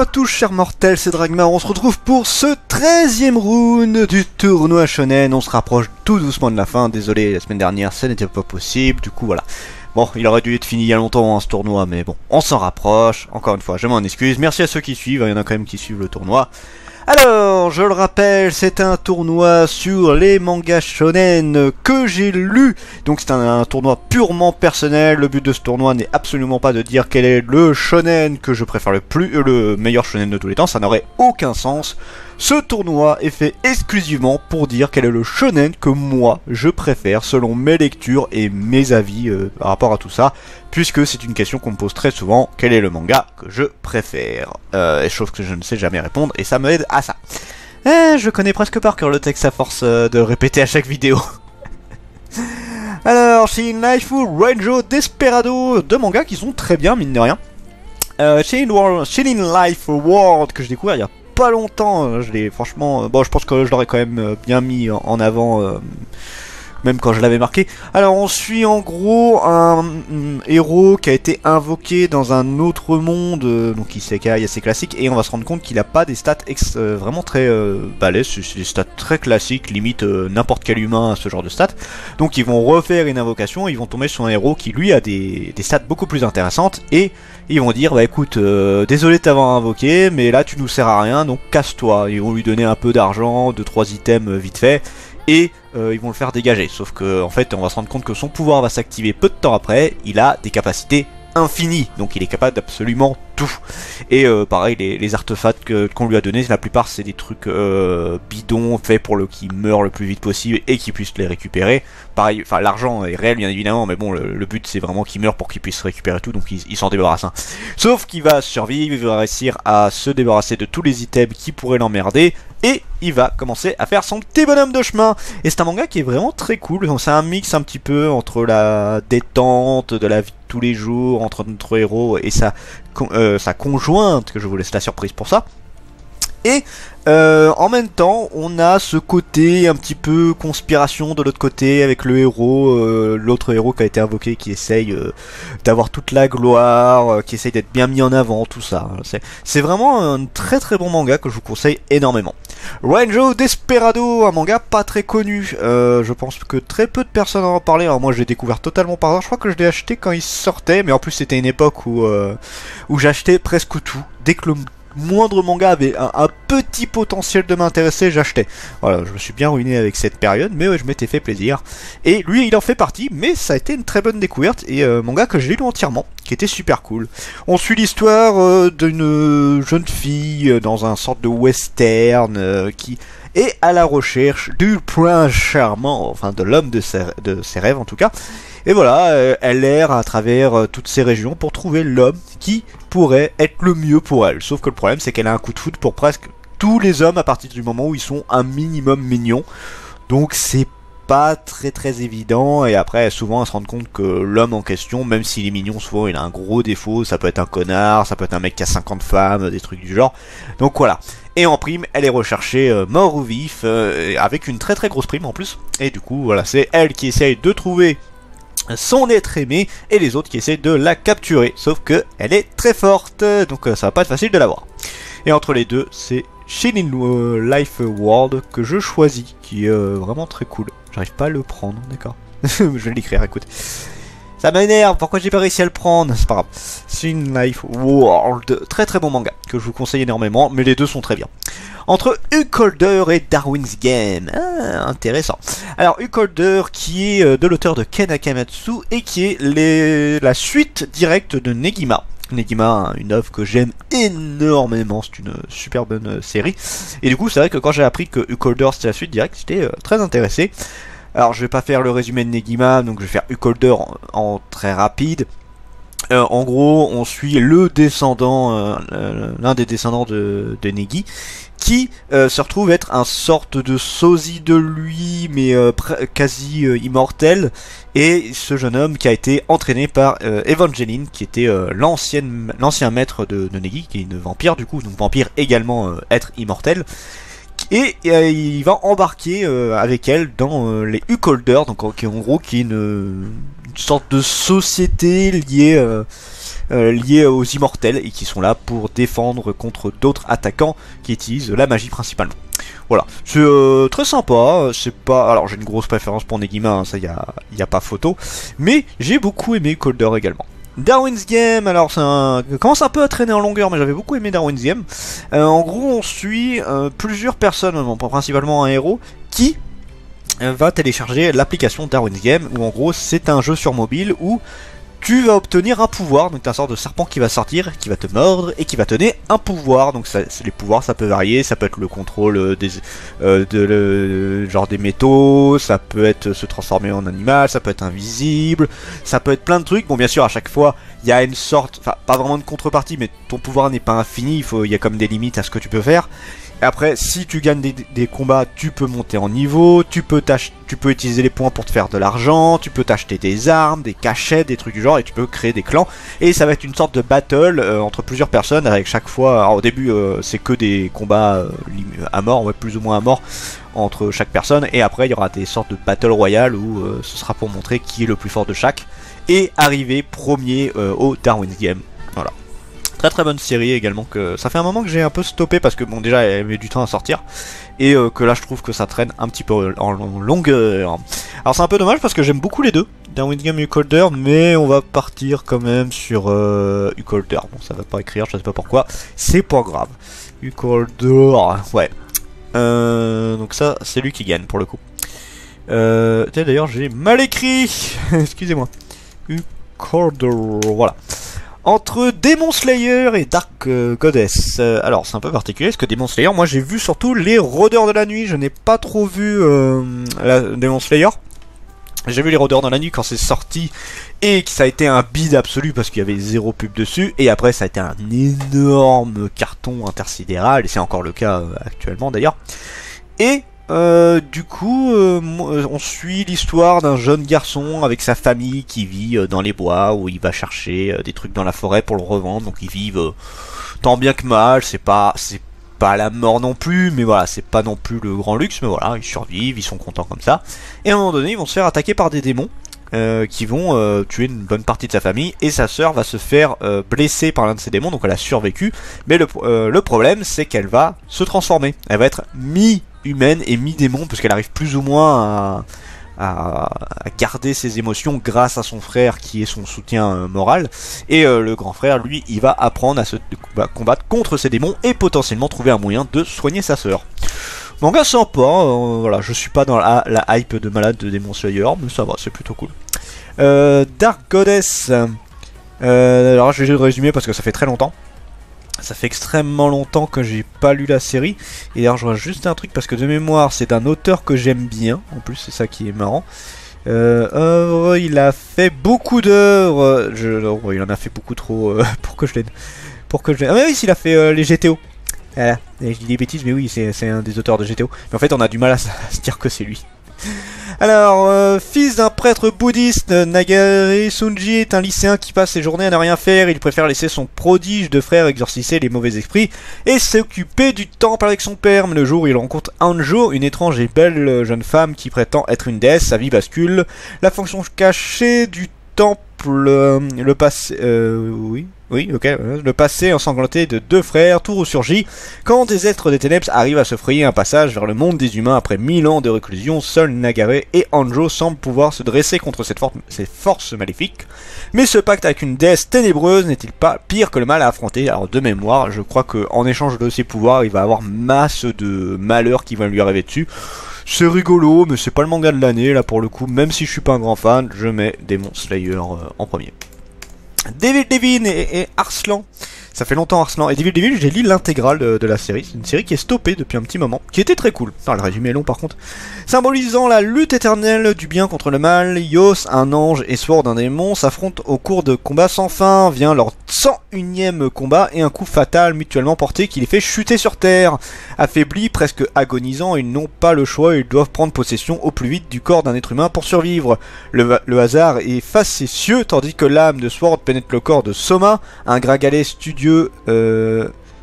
à tous chers mortels, c'est Dragmar, on se retrouve pour ce 13e round du tournoi shonen. On se rapproche tout doucement de la fin, désolé la semaine dernière ça n'était pas possible, du coup voilà. Bon, il aurait dû être fini il y a longtemps ce tournoi, mais bon, on s'en rapproche. Encore une fois, je m'en excuse, merci à ceux qui suivent, il y en a quand même qui suivent le tournoi. Alors, je le rappelle, c'est un tournoi sur les mangas shonen que j'ai lus. Donc c'est un tournoi purement personnel. Le but de ce tournoi n'est absolument pas de dire quel est le shonen que je préfère le meilleur shonen de tous les temps. Ça n'aurait aucun sens. Ce tournoi est fait exclusivement pour dire quel est le shonen que moi je préfère selon mes lectures et mes avis par rapport à tout ça, puisque c'est une question qu'on me pose très souvent, quel est le manga que je préfère, chose que je ne sais jamais répondre et ça m'aide à ça. Je connais presque par cœur le texte à force de répéter à chaque vidéo. Alors, Shining Life Ranger Desperado, deux mangas qui sont très bien mine de rien. Shining Life World que je découvre il y a pas longtemps, je l'ai franchement, bon je pense que je l'aurais quand même bien mis en avant, même quand je l'avais marqué. Alors on suit en gros un héros qui a été invoqué dans un autre monde, donc Isekai assez classique, et on va se rendre compte qu'il n'a pas des stats vraiment très balèzes, c'est des stats très classiques, limite n'importe quel humain a ce genre de stats. Donc ils vont refaire une invocation, ils vont tomber sur un héros qui lui a des stats beaucoup plus intéressantes, et ils vont dire bah écoute, désolé de t'avoir invoqué, mais là tu nous sers à rien, donc casse-toi. Ils vont lui donner un peu d'argent, 2-3 items vite fait, et ils vont le faire dégager. Sauf que en fait on va se rendre compte que son pouvoir va s'activer peu de temps après. Il a des capacités infinies, donc il est capable d'absolument tout. Et pareil, les artefacts qu'on lui a donnés, la plupart c'est des trucs bidons faits pour qu'il meure le plus vite possible et qu'il puisse les récupérer. Pareil, enfin l'argent est réel bien évidemment, mais bon le but c'est vraiment qu'il meure pour qu'il puisse récupérer tout, donc il s'en débarrasse. Hein. Sauf qu'il va survivre, il va réussir à se débarrasser de tous les items qui pourraient l'emmerder, et il va commencer à faire son petit bonhomme de chemin. Et c'est un manga qui est vraiment très cool, c'est un mix un petit peu entre la détente de la vie de tous les jours, entre notre héros et sa conjointe, que je vous laisse la surprise pour ça. Et en même temps, on a ce côté un petit peu conspiration de l'autre côté avec le héros, l'autre héros qui a été invoqué, qui essaye d'avoir toute la gloire, qui essaye d'être bien mis en avant, tout ça. C'est vraiment un très très bon manga que je vous conseille énormément. Ranger Desperado, un manga pas très connu. Je pense que très peu de personnes en ont parlé. Alors moi, je l'ai découvert totalement par hasard. Je crois que je l'ai acheté quand il sortait, mais en plus c'était une époque où j'achetais presque tout. Dès que le moindre manga avait un petit potentiel de m'intéresser, j'achetais. Voilà, je me suis bien ruiné avec cette période, mais ouais, je m'étais fait plaisir. Et lui, il en fait partie, mais ça a été une très bonne découverte, et manga que j'ai lu entièrement, qui était super cool. On suit l'histoire d'une jeune fille dans un sorte de western qui est à la recherche du prince charmant, enfin de l'homme de ses rêves en tout cas. Et voilà, elle erre à travers toutes ces régions pour trouver l'homme qui pourrait être le mieux pour elle. Sauf que le problème, c'est qu'elle a un coup de foudre pour presque tous les hommes à partir du moment où ils sont un minimum mignons. Donc c'est pas très très évident, et après souvent elle se rend compte que l'homme en question, même s'il est mignon, souvent il a un gros défaut. Ça peut être un connard, ça peut être un mec qui a 50 femmes, des trucs du genre. Donc voilà. Et en prime, elle est recherchée mort ou vif, avec une très très grosse prime en plus. Et du coup, voilà, c'est elle qui essaye de trouver son être aimé, et les autres qui essaient de la capturer, sauf que elle est très forte, donc ça va pas être facile de l'avoir. Et entre les deux, c'est Shining Life World que je choisis, qui est vraiment très cool. J'arrive pas à le prendre, d'accord. Je vais l'écrire, écoute. Ça m'énerve, pourquoi j'ai pas réussi à le prendre? C'est pas grave. Shining Life World, très très bon manga, que je vous conseille énormément, mais les deux sont très bien. Entre Ukolder et Darwin's Game. Ah, intéressant. Alors, Ukolder, qui est de l'auteur de Ken Akamatsu, et qui est la suite directe de Negima. Negima, une œuvre que j'aime énormément, c'est une super bonne série. Et du coup, c'est vrai que quand j'ai appris que Ukolder c'était la suite directe, j'étais très intéressé. Alors, je vais pas faire le résumé de Negima, donc je vais faire Ukolder en très rapide. En gros, on suit le descendant, l'un des descendants de Negi, qui se retrouve être un sorte de sosie de lui, mais quasi immortel. Et ce jeune homme qui a été entraîné par Evangeline, qui était l'ancien maître de Negi, qui est une vampire du coup, donc vampire également être immortel. Et il va embarquer avec elle dans les Ukolder, donc en gros qui est une sorte de société liée liés aux immortels et qui sont là pour défendre contre d'autres attaquants qui utilisent la magie principalement. Voilà, c'est très sympa, c'est pas... Alors j'ai une grosse préférence pour Negima, hein, ça y a pas photo, mais j'ai beaucoup aimé Colder également. Darwin's Game, alors ça commence un peu à traîner en longueur, mais j'avais beaucoup aimé Darwin's Game. En gros, on suit plusieurs personnes, principalement un héros, qui va télécharger l'application Darwin's Game, où en gros c'est un jeu sur mobile où tu vas obtenir un pouvoir, donc t'as un sort de serpent qui va sortir, qui va te mordre et qui va te donner un pouvoir. Donc les pouvoirs ça peut varier, ça peut être le contrôle genre des métaux, ça peut être se transformer en animal, ça peut être invisible, ça peut être plein de trucs. Bon bien sûr à chaque fois il y a une sorte, enfin pas vraiment de contrepartie, mais ton pouvoir n'est pas infini, il y a comme des limites à ce que tu peux faire. Et après, si tu gagnes des combats, tu peux monter en niveau, tu peux utiliser les points pour te faire de l'argent, tu peux t'acheter des armes, des cachets, des trucs du genre, et tu peux créer des clans. Et ça va être une sorte de battle entre plusieurs personnes, avec chaque fois... Alors au début, c'est que des combats à mort, ouais, plus ou moins à mort, entre chaque personne. Et après, il y aura des sortes de battle royale où ce sera pour montrer qui est le plus fort de chaque. Et arriver premier au Darwin's Game. Voilà. Très très bonne série également, que ça fait un moment que j'ai un peu stoppé parce que bon déjà elle met du temps à sortir et que là je trouve que ça traîne un petit peu en longueur. Alors c'est un peu dommage parce que j'aime beaucoup les deux, Darwin's Game et Colder, mais on va partir quand même sur Colder. Bon ça va pas écrire, je sais pas pourquoi, c'est pas grave. Colder, ouais. Donc ça c'est lui qui gagne pour le coup. D'ailleurs j'ai mal écrit, excusez-moi. Colder, voilà. Entre Demon Slayer et Dark Goddess. Alors c'est un peu particulier parce que Demon Slayer, moi j'ai vu surtout les Rôdeurs de la Nuit, je n'ai pas trop vu Demon Slayer. J'ai vu les Rôdeurs de la Nuit quand c'est sorti et que ça a été un bide absolu parce qu'il y avait zéro pub dessus, et après ça a été un énorme carton intersidéral et c'est encore le cas actuellement d'ailleurs. Et du coup, on suit l'histoire d'un jeune garçon avec sa famille qui vit dans les bois où il va chercher des trucs dans la forêt pour le revendre. Donc ils vivent tant bien que mal, c'est pas la mort non plus, mais voilà, c'est pas non plus le grand luxe, mais voilà, ils survivent, ils sont contents comme ça. Et à un moment donné, ils vont se faire attaquer par des démons qui vont tuer une bonne partie de sa famille, et sa sœur va se faire blesser par l'un de ces démons, donc elle a survécu. Mais le problème, c'est qu'elle va se transformer. Elle va être mi-humaine et mi-démon, parce qu'elle arrive plus ou moins à garder ses émotions grâce à son frère qui est son soutien moral. Et le grand frère, lui, il va apprendre à se combattre contre ces démons et potentiellement trouver un moyen de soigner sa sœur. Manga sympa, voilà, je suis pas dans la hype de malade de Demon Slayer, mais ça va, c'est plutôt cool. Dark Goddess, alors je vais le résumer parce que ça fait très longtemps. Ça fait extrêmement longtemps que j'ai pas lu la série. Et d'ailleurs je vois juste un truc parce que de mémoire c'est un auteur que j'aime bien. En plus c'est ça qui est marrant. Il a fait beaucoup d'œuvres. Il en a fait beaucoup trop pour que je l'aide. Ah mais oui, il a fait les GTO. Voilà. Et je dis des bêtises mais oui c'est un des auteurs de GTO. Mais en fait on a du mal à se dire que c'est lui. Alors, fils d'un prêtre bouddhiste, Nagare Sunji est un lycéen qui passe ses journées à ne rien faire. Il préfère laisser son prodige de frère exorciser les mauvais esprits et s'occuper du temple avec son père. Mais le jour où il rencontre Anjo, une étrange et belle jeune femme qui prétend être une déesse, sa vie bascule. La fonction cachée du temple, le passé... le passé ensanglanté de deux frères, tout ressurgit. Quand des êtres des ténèbres arrivent à se frayer un passage vers le monde des humains après 1000 ans de réclusion, seuls Nagare et Anjo semblent pouvoir se dresser contre ces forces maléfiques. Mais ce pacte avec une déesse ténébreuse n'est-il pas pire que le mal à affronter? Alors de mémoire, je crois qu'en échange de ses pouvoirs, il va avoir masse de malheurs qui vont lui arriver dessus. C'est rigolo, mais c'est pas le manga de l'année là pour le coup, même si je suis pas un grand fan, je mets Demon Slayer en premier. Devil Devin et Arslan. Ça fait longtemps Arslan. Et Devil Devil, j'ai lu l'intégrale de la série. C'est une série qui est stoppée depuis un petit moment, qui était très cool. Non, le résumé est long par contre. Symbolisant la lutte éternelle du bien contre le mal, Yos, un ange, et Sword, un démon, s'affrontent au cours de combats sans fin. Vient leur 101ème combat et un coup fatal mutuellement porté qui les fait chuter sur terre. Affaiblis, presque agonisants, ils n'ont pas le choix, ils doivent prendre possession au plus vite du corps d'un être humain pour survivre. Le hasard est facétieux, tandis que l'âme de Sword pénètre le corps de Soma, un gringalet studieux.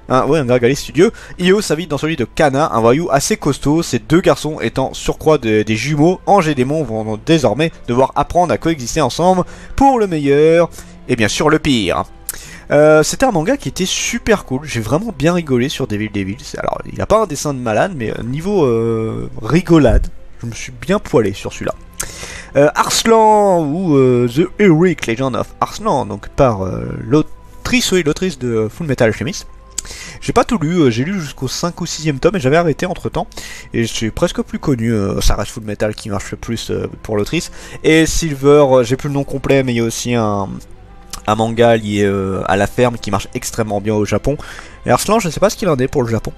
Un gringalet studieux. Io s'invite dans celui de Kana, un voyou assez costaud. Ces deux garçons étant surcroît des jumeaux, ange et démon vont désormais devoir apprendre à coexister ensemble pour le meilleur et bien sûr le pire. C'était un manga qui était super cool, j'ai vraiment bien rigolé sur Devil Devil. Alors il n'y a pas un dessin de malade, mais niveau rigolade, je me suis bien poilé sur celui-là. Arslan ou The Heroic Legend of Arslan, donc par l'autrice de Full Metal Alchemist. J'ai pas tout lu, j'ai lu jusqu'au 5 ou 6ème tome et j'avais arrêté entre temps. Et je suis presque plus connu, ça reste Full Metal qui marche le plus pour l'autrice. Et Silver, j'ai plus le nom complet, mais il y a aussi un manga lié à la ferme qui marche extrêmement bien au Japon. Et Arslan, je sais pas ce qu'il en est pour le Japon.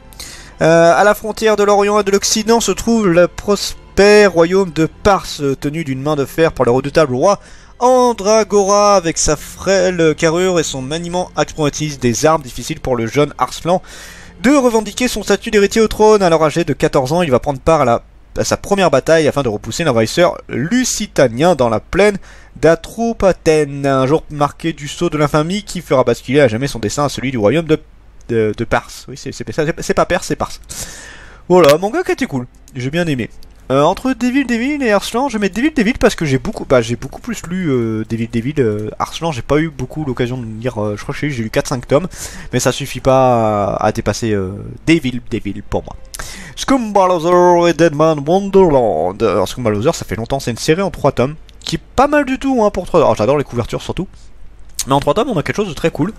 À la frontière de l'Orient et de l'Occident se trouve le prospère royaume de Pars, tenu d'une main de fer par le redoutable roi Andragora. Avec sa frêle carrure et son maniement exploitise des armes difficiles pour le jeune Arslan de revendiquer son statut d'héritier au trône. Alors âgé de 14 ans, il va prendre part à sa première bataille afin de repousser l'envahisseur lusitanien dans la plaine d'Atropatène. Un jour marqué du sceau de l'infamie qui fera basculer à jamais son destin à celui du royaume de Pars. Oui, c'est pas Perse, c'est Pars. Voilà, manga qui était cool, j'ai bien aimé. Entre Devil Devil et Arslan, je mets Devil Devil parce que j'ai beaucoup plus lu Devil Devil. Arslan, j'ai pas eu beaucoup l'occasion de lire, je crois que j'ai lu 4-5 tomes, mais ça suffit pas à dépasser Devil Devil pour moi. Scumbaloser et Deadman Wonderland. Alors Scumbaloser, ça fait longtemps, c'est une série en 3 tomes, qui est pas mal du tout hein, pour 3 tomes. Alors j'adore les couvertures surtout. Mais en 3 tomes, on a quelque chose de très cool.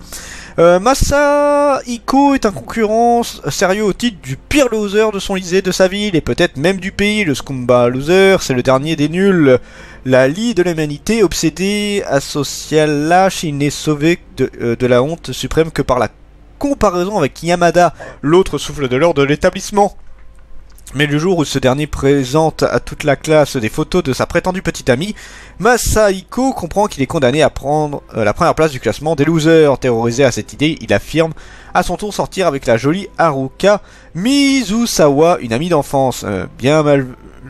Masahiko est un concurrent sérieux au titre du pire loser de son lycée, de sa ville et peut-être même du pays. Le Scumba Loser, c'est le dernier des nuls. La lie de l'humanité, obsédé, asocial lâche, il n'est sauvé de la honte suprême que par la comparaison avec Yamada, l'autre souffle de l'or de l'établissement. Mais le jour où ce dernier présente à toute la classe des photos de sa prétendue petite amie, Masahiko comprend qu'il est condamné à prendre la première place du classement des losers. Terrorisé à cette idée, il affirme à son tour sortir avec la jolie Haruka Mizusawa, une amie d'enfance. Bien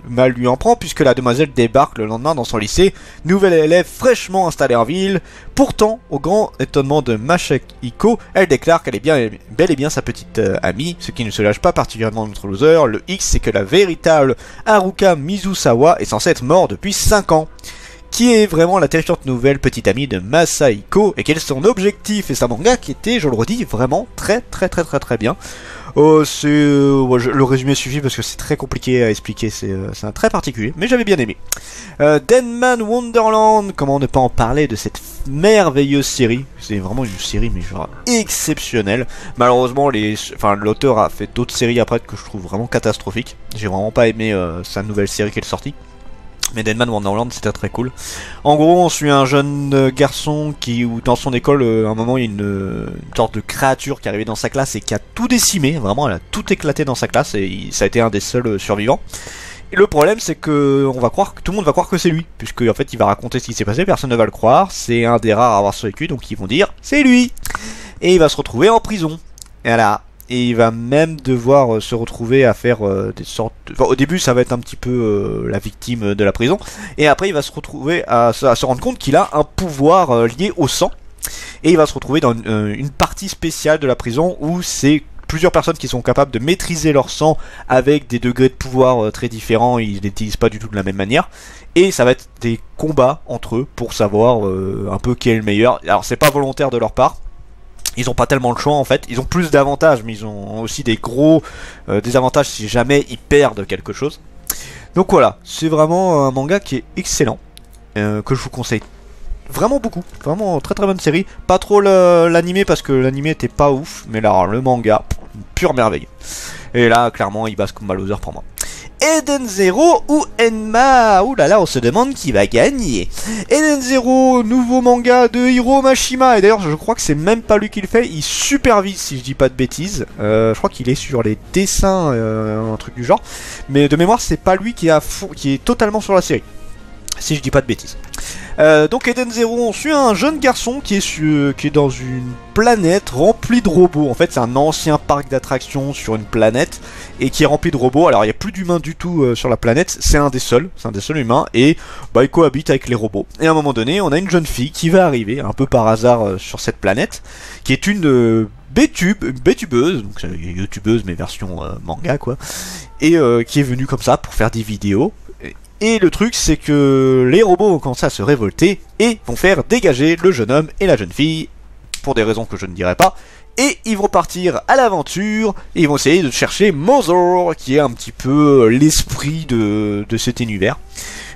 mal lui en prend puisque la demoiselle débarque le lendemain dans son lycée, nouvelle élève fraîchement installée en ville. Pourtant, au grand étonnement de Masahiko, elle déclare qu'elle est bel et bien sa petite amie, ce qui ne soulage pas particulièrement notre loser. Le X, c'est que la véritable Haruka Mizusawa est censée être morte depuis 5 ans. Qui est vraiment la terrifiante nouvelle petite amie de Masahiko et quel est son objectif? Et c'est un manga qui était, je le redis, vraiment très bien. Le résumé suffit parce que c'est très compliqué à expliquer, c'est un très particulier, mais j'avais bien aimé. Deadman Wonderland, comment ne pas en parler de cette merveilleuse série? C'est vraiment une série mais genre exceptionnelle. Malheureusement, l'auteur a fait d'autres séries après que je trouve vraiment catastrophiques. J'ai vraiment pas aimé sa nouvelle série qui est sortie. Mais Deadman Wonderland c'était très cool. En gros on suit un jeune garçon où dans son école à un moment il y a une sorte de créature qui est arrivée dans sa classe et qui a tout décimé, vraiment elle a tout éclaté dans sa classe et ça a été un des seuls survivants. Et le problème c'est que tout le monde va croire que c'est lui, puisque en fait il va raconter ce qui s'est passé, personne ne va le croire, c'est un des rares à avoir survécu donc ils vont dire c'est lui. Et il va se retrouver en prison. Et voilà. Et il va même devoir se retrouver à faire des sortes... Enfin, au début, ça va être un petit peu la victime de la prison. Et après, il va se retrouver à se rendre compte qu'il a un pouvoir lié au sang. Et il va se retrouver dans une partie spéciale de la prison où c'est plusieurs personnes qui sont capables de maîtriser leur sang avec des degrés de pouvoir très différents. Ils n'utilisent pas du tout de la même manière. Et ça va être des combats entre eux pour savoir un peu qui est le meilleur. Alors, c'est pas volontaire de leur part. Ils ont pas tellement le choix en fait, ils ont plus d'avantages mais ils ont aussi des gros désavantages si jamais ils perdent quelque chose. Donc voilà, c'est vraiment un manga qui est excellent, que je vous conseille vraiment beaucoup, vraiment très bonne série. Pas trop l'animé parce que l'animé était pas ouf, mais là le manga, une pure merveille. Et là clairement il bat Scumba Loser pour moi. Eden Zero ou Enma? Ouh là là, on se demande qui va gagner. Eden Zero, nouveau manga de Hiro Mashima. Et d'ailleurs, je crois que c'est même pas lui qui le fait. Il supervise, si je dis pas de bêtises. Je crois qu'il est sur les dessins, un truc du genre. Mais de mémoire, c'est pas lui qui est totalement sur la série. Si je dis pas de bêtises. Donc Eden Zero, on suit un jeune garçon qui est dans une planète remplie de robots. En fait, c'est un ancien parc d'attractions sur une planète et qui est rempli de robots. Alors, il n'y a plus d'humains du tout sur la planète. C'est un des seuls humains et il cohabite avec les robots. Et à un moment donné, on a une jeune fille qui va arriver un peu par hasard sur cette planète, qui est une bétubeuse, donc youtubeuse mais version manga quoi, et qui est venue comme ça pour faire des vidéos. Et le truc c'est que les robots vont commencer à se révolter et vont faire dégager le jeune homme et la jeune fille pour des raisons que je ne dirai pas. Et ils vont partir à l'aventure, et ils vont essayer de chercher Mother, qui est un petit peu l'esprit de cet univers.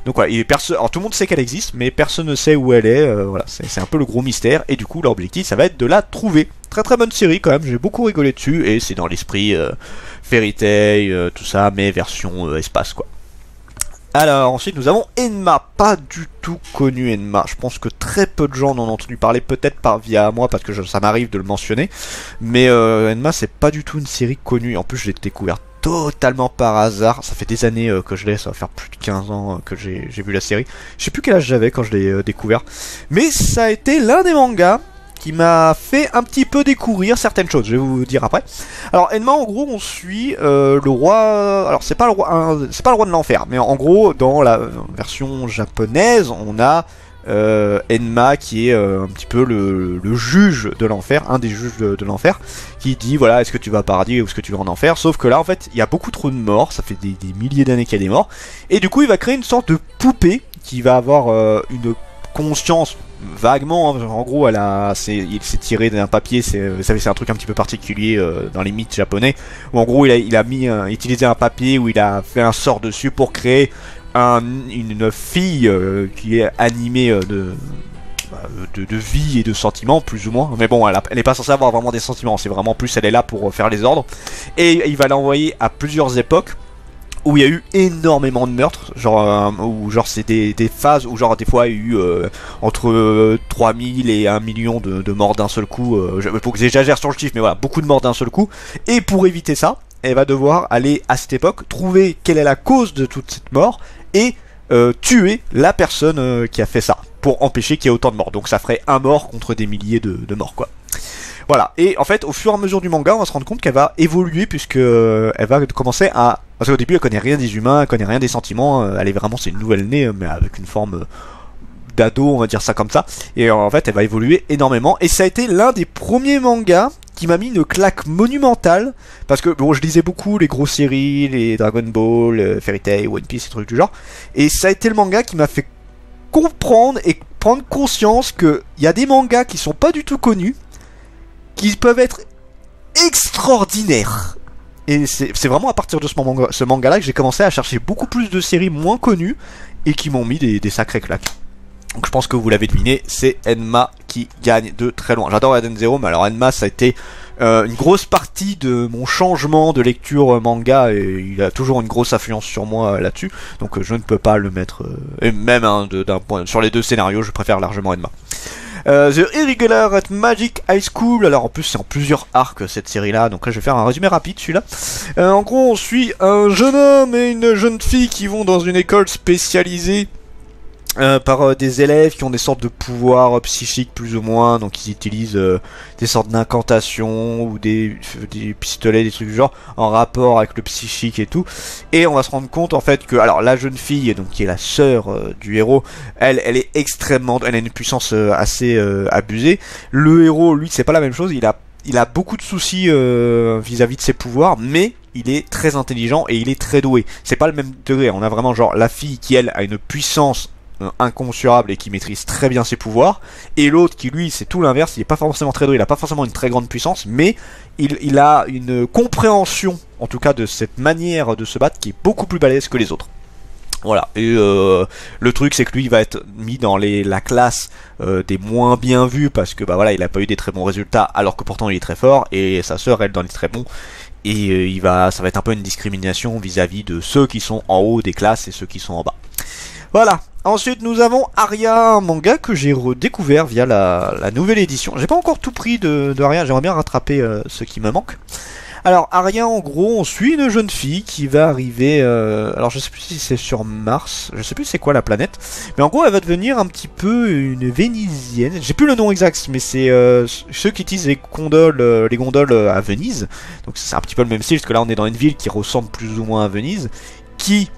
Donc voilà, alors tout le monde sait qu'elle existe, mais personne ne sait où elle est, voilà, c'est un peu le gros mystère, et du coup leur objectif ça va être de la trouver. Très très bonne série quand même, j'ai beaucoup rigolé dessus, et c'est dans l'esprit Fairy Tail, tout ça, mais version espace quoi. Alors ensuite nous avons Enma, pas du tout connu Enma, je pense que très peu de gens en ont entendu parler, peut-être via moi parce que ça m'arrive de le mentionner, mais Enma c'est pas du tout une série connue, en plus je l'ai découverte totalement par hasard, ça fait des années que je l'ai, ça va faire plus de 15 ans que j'ai vu la série, je sais plus quel âge j'avais quand je l'ai découvert, mais ça a été l'un des mangas qui m'a fait un petit peu découvrir certaines choses, je vais vous dire après. Alors Enma en gros on suit le roi, alors c'est pas le roi de l'enfer, mais en gros dans la version japonaise on a Enma qui est un petit peu le juge de l'enfer, un des juges de l'enfer, qui dit voilà est-ce que tu vas au paradis ou est-ce que tu vas en enfer, sauf que là en fait il y a beaucoup trop de morts, ça fait des milliers d'années qu'il y a des morts, et du coup il va créer une sorte de poupée qui va avoir une conscience vaguement, hein, en gros il s'est tiré d'un papier, c'est un truc un petit peu particulier dans les mythes japonais, où en gros il a utilisé un papier où il a fait un sort dessus pour créer une fille qui est animée de vie et de sentiments plus ou moins, mais bon elle est pas censée avoir vraiment des sentiments, c'est vraiment plus elle est là pour faire les ordres, et il va l'envoyer à plusieurs époques où il y a eu énormément de meurtres, où c'est des phases où genre des fois il y a eu entre 3000 et 1 million de morts d'un seul coup, faut que j'exagère sur le chiffre mais voilà, beaucoup de morts d'un seul coup, et pour éviter ça, elle va devoir aller à cette époque, trouver quelle est la cause de toute cette mort, et tuer la personne qui a fait ça, pour empêcher qu'il y ait autant de morts, donc ça ferait un mort contre des milliers de morts quoi. Voilà, et en fait au fur et à mesure du manga on va se rendre compte qu'elle va évoluer puisque elle va commencer à... Parce qu'au début elle connaît rien des humains, elle connaît rien des sentiments, elle est vraiment, c'est une nouvelle née mais avec une forme d'ado, on va dire ça comme ça, et en fait elle va évoluer énormément, et ça a été l'un des premiers mangas qui m'a mis une claque monumentale, parce que bon je lisais beaucoup les grosses séries, les Dragon Ball, Fairy Tail, One Piece, ces trucs du genre, et ça a été le manga qui m'a fait comprendre et prendre conscience qu'il y a des mangas qui sont pas du tout connus, qui peuvent être extraordinaires. Et c'est vraiment à partir de ce manga-là que j'ai commencé à chercher beaucoup plus de séries moins connues et qui m'ont mis des sacrées claques. Donc je pense que vous l'avez deviné, c'est Enma qui gagne de très loin. J'adore Eden Zero, mais alors Enma ça a été une grosse partie de mon changement de lecture manga, et il a toujours une grosse influence sur moi là-dessus. Donc je ne peux pas le mettre, et même d'un point sur les deux scénarios, je préfère largement Enma. The Irregular at Magic High School, alors en plus c'est en plusieurs arcs cette série là, donc là je vais faire un résumé rapide celui-là. En gros on suit un jeune homme et une jeune fille qui vont dans une école spécialisée par des élèves qui ont des sortes de pouvoirs psychiques plus ou moins, donc ils utilisent des sortes d'incantations ou des pistolets, des trucs du genre en rapport avec le psychique et tout, et on va se rendre compte en fait que alors la jeune fille, donc qui est la sœur du héros, elle est extrêmement, elle a une puissance assez abusée. Le héros lui c'est pas la même chose, il a beaucoup de soucis vis-à-vis de ses pouvoirs, mais il est très intelligent et il est très doué. C'est pas le même degré, on a vraiment genre la fille qui elle a une puissance incommensurable et qui maîtrise très bien ses pouvoirs, et l'autre qui lui c'est tout l'inverse, il est pas forcément très doué, il a pas forcément une très grande puissance, mais il a une compréhension en tout cas de cette manière de se battre qui est beaucoup plus balèze que les autres. Voilà, et le truc c'est que lui il va être mis dans la classe des moins bien vus parce que bah voilà il a pas eu des très bons résultats alors que pourtant il est très fort, et sa sœur elle dans les très bons, et ça va être un peu une discrimination vis-à-vis de ceux qui sont en haut des classes et ceux qui sont en bas. Voilà. Ensuite nous avons Aria, un manga que j'ai redécouvert via la nouvelle édition. J'ai pas encore tout pris de Aria, j'aimerais bien rattraper ce qui me manque. Alors Aria en gros on suit une jeune fille qui va arriver, alors je sais plus si c'est sur Mars, je sais plus c'est quoi la planète, mais en gros elle va devenir un petit peu une vénitienne, j'ai plus le nom exact mais c'est ceux qui utilisent les gondoles à Venise, donc c'est un petit peu le même style parce que là on est dans une ville qui ressemble plus ou moins à Venise, qui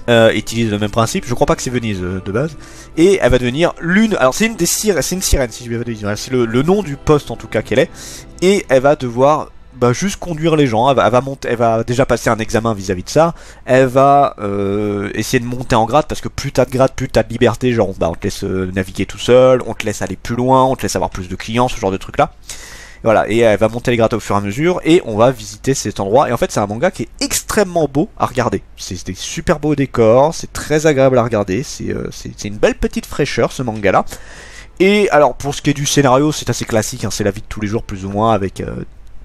utilise le même principe, je crois pas que c'est Venise de base, et elle va devenir l'une, alors c'est une sirène si je vais dire, c'est le nom du poste en tout cas qu'elle est, et elle va devoir bah, juste conduire les gens. Elle va déjà passer un examen vis-à-vis de ça. Elle va essayer de monter en grade parce que plus t'as de grade, plus t'as de liberté. Genre, bah, on te laisse naviguer tout seul, on te laisse aller plus loin, on te laisse avoir plus de clients, ce genre de trucs là. Voilà, et elle va monter les grades au fur et à mesure et on va visiter cet endroit. Et en fait, c'est un manga qui est extrêmement beau à regarder. C'est des super beaux décors, c'est très agréable à regarder. C'est une belle petite fraîcheur ce manga là. Et alors, pour ce qui est du scénario, c'est assez classique, hein, c'est la vie de tous les jours plus ou moins avec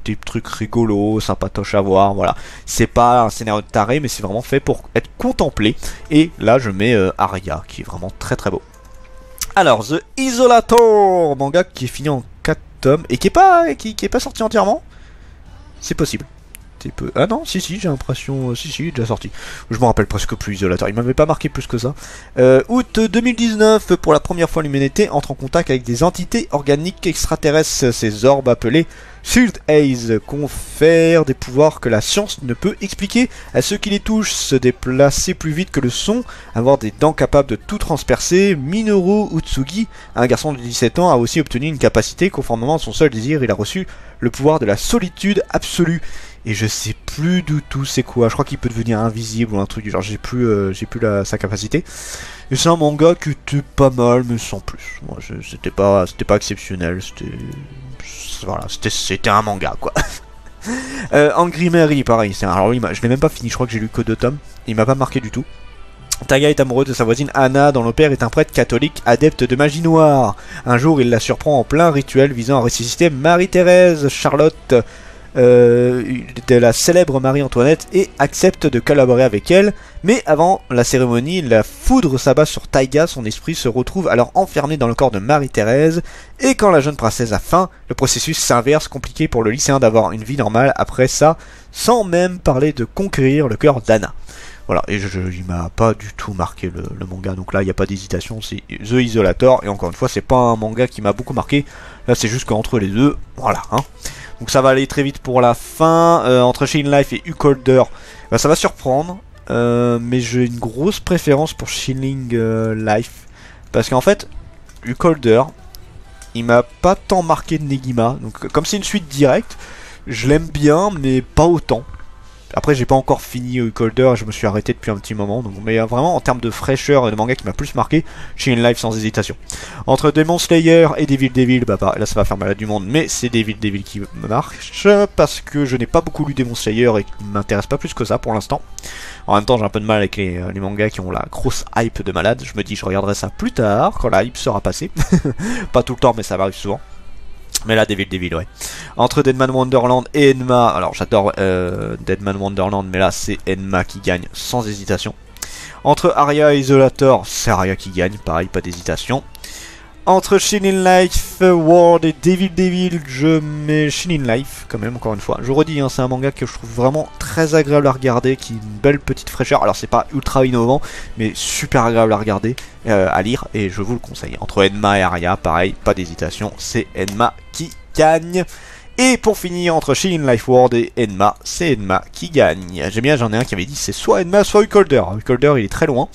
des trucs rigolos, sympatoches à voir, voilà. C'est pas un scénario de taré, mais c'est vraiment fait pour être contemplé. Et là, je mets Aria, qui est vraiment très très beau. Alors, The Isolator, manga qui est fini en 4 tomes, et qui est pas sorti entièrement. C'est possible. Ah non, si, j'ai l'impression... Si, il est déjà sorti. Je me rappelle presque plus, Isolator. Il m'avait pas marqué plus que ça. Août 2019, pour la première fois, l'humanité entre en contact avec des entités organiques extraterrestres. Ces orbes appelés Shield Eyes confèrent des pouvoirs que la science ne peut expliquer à ceux qui les touchent. Se déplacer plus vite que le son, avoir des dents capables de tout transpercer. Minoru Utsugi, un garçon de 17 ans, a aussi obtenu une capacité conformément à son seul désir. Il a reçu le pouvoir de la solitude absolue. Et je sais plus du tout c'est quoi. Je crois qu'il peut devenir invisible ou un truc du genre. J'ai plus sa capacité. Et c'est un manga qui était pas mal, mais sans plus. Moi, c'était pas exceptionnel. C'était un manga quoi. Angry Mary, pareil. Alors oui, je l'ai même pas fini. Je crois que j'ai lu que 2 tomes. Il m'a pas marqué du tout. Taga est amoureux de sa voisine Anna, dont le père est un prêtre catholique adepte de magie noire. Un jour, il la surprend en plein rituel visant à ressusciter Marie-Thérèse, Charlotte, de la célèbre Marie-Antoinette, et accepte de collaborer avec elle. Mais avant la cérémonie, la foudre s'abat sur Taiga, son esprit se retrouve alors enfermé dans le corps de Marie-Thérèse, et quand la jeune princesse a faim, le processus s'inverse, compliqué pour le lycéen d'avoir une vie normale après ça, sans même parler de conquérir le cœur d'Anna. Voilà, et il m'a pas du tout marqué le manga, donc là il n'y a pas d'hésitation, c'est The Isolator, et encore une fois c'est pas un manga qui m'a beaucoup marqué, là c'est juste qu'entre les deux, voilà, hein. Donc ça va aller très vite pour la fin, entre Shine Life et U-Colder, bah, ça va surprendre, mais j'ai une grosse préférence pour Shining Life, parce qu'en fait, U-Colder, il m'a pas tant marqué de Negima, donc comme c'est une suite directe, je l'aime bien, mais pas autant. Après, j'ai pas encore fini U-Colder, je me suis arrêté depuis un petit moment. Donc, mais vraiment, en termes de fraîcheur et de manga qui m'a plus marqué, Shining Life sans hésitation. Entre Demon Slayer et Devil, bah, là ça va faire malade du monde, mais c'est Devil qui marche. Parce que je n'ai pas beaucoup lu Demon Slayer et qui m'intéresse pas plus que ça pour l'instant. En même temps, j'ai un peu de mal avec les mangas qui ont la grosse hype de malade. Je me dis, je regarderai ça plus tard, quand la hype sera passée. Pas tout le temps, mais ça m'arrive souvent. Mais là, Devil, ouais. Entre Deadman Wonderland et Enma, alors j'adore Deadman Wonderland, mais là c'est Enma qui gagne sans hésitation. Entre Aria et Isolator, c'est Aria qui gagne, pareil, pas d'hésitation. Entre Shining Life World et Devil, je mets Shining Life, quand même, encore une fois. Je redis, hein, c'est un manga que je trouve vraiment très agréable à regarder, qui a une belle petite fraîcheur. Alors, c'est pas ultra innovant, mais super agréable à regarder, à lire, et je vous le conseille. Entre Enma et Aria, pareil, pas d'hésitation, c'est Enma qui gagne. Et pour finir, entre Shining Life World et Enma, c'est Enma qui gagne. J'aime bien, j'en ai un qui avait dit c'est soit Enma, soit U-Colder. U-Colder, il est très loin.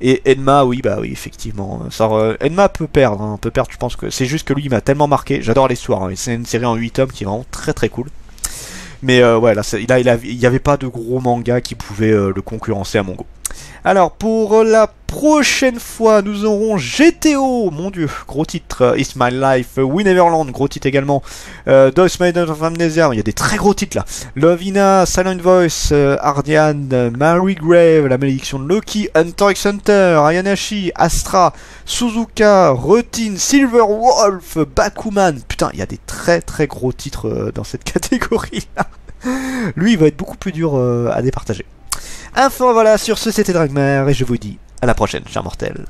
Et Enma, oui, bah oui, effectivement. Enma peut perdre, hein, je pense que c'est juste que lui, il m'a tellement marqué. J'adore l'histoire, hein, c'est une série en 8 tomes qui est vraiment très très cool. Mais ouais, là, il n'y avait pas de gros manga qui pouvait le concurrencer à mon goût. Alors, pour la prochaine fois, nous aurons GTO, mon dieu, gros titre, It's My Life, We Neverland, gros titre également, Death Maiden of Amnesia, il y a des très gros titres là, Lovina, Silent Voice, Ardian, Mary Grave, La Malédiction de Loki, Hunter x Hunter, Ayanashi, Astra, Suzuka, Routine, Silver Wolf, Bakuman, putain, il y a des très très gros titres dans cette catégorie là. Lui, il va être beaucoup plus dur à départager. Enfin voilà, sur ce c'était Dragmar et je vous dis à la prochaine, chers mortels.